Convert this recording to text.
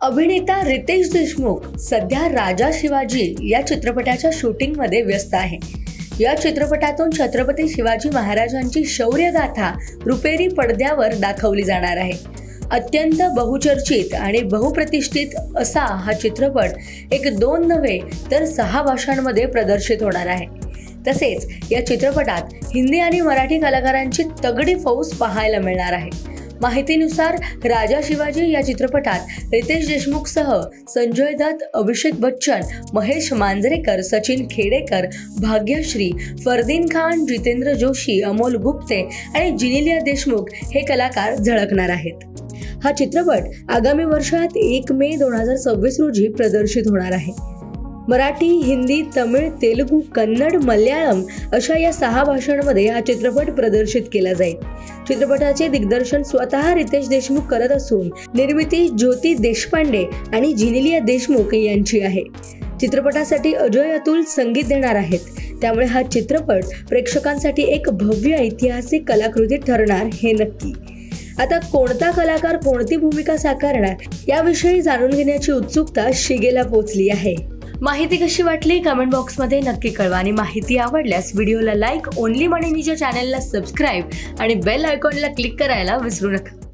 अभिनेता रितेश देशमुख सध्या राजा शिवाजी या चित्रपटाच्या शूटिंगमध्ये व्यस्त आहे। या चित्रपटातून छत्रपती शिवाजी महाराजांची शौर्यगाथा रुपेरी पडद्यावर दाखवली जाणार आहे। अत्यंत बहुचर्चित आणि बहुप्रतिष्ठित असा हा चित्रपट एक 2 नव्हे तर 6 भाषांमध्ये प्रदर्शित होणार आहे। तसेच या चित्रपटात हिंदी आणि मराठी कलाकारांची तगडी फौज पाहायला मिळणार आहे। माहितीनुसार राजा शिवाजी या चित्रपटात रितेश देशमुखसह संजय दत्त, अभिषेक बच्चन, महेश मांजरेकर, सचिन खेडेकर, भाग्यश्री, फरदीन खान, जितेंद्र जोशी, अमोल गुप्ते आणि जिनेलिया देशमुख हे कलाकार झळकणार आहेत। हा चित्रपट आगामी वर्षात 1 मे 2026 रोजी प्रदर्शित होणार आहे। मराठी, हिंदी, तमिळ, तेलुगू, कन्नड, मल्याळम अशा या 6 भाषांमध्ये हा चित्रपट प्रदर्शित केला जाईल। चित्रपटाचे दिग्दर्शन स्वतः रितेश देशमुख करत असून निर्मिती ज्योती देशपांडे आणि जिनेलिया देशमुख यांची आहे। चित्रपटासाठी अजय अतुल संगीत देणार आहेत, त्यामुळे हा चित्रपट प्रेक्षकांसाठी एक भव्य ऐतिहासिक कलाकृती ठरणार हे नक्की। आता कोणता कलाकार कोणती भूमिका साकारणार याविषयी जाणून घेण्याची उत्सुकता शिगेला पोहोचली आहे। माहिती कशी वाटली कमेंट बॉक्समध्ये नक्की कळवा आणि माहिती आवडल्यास व्हिडिओला लाईक, ओनली मनीच्या चॅनलला सबस्क्राईब आणि बेल आयकॉनला क्लिक करायला विसरू नका।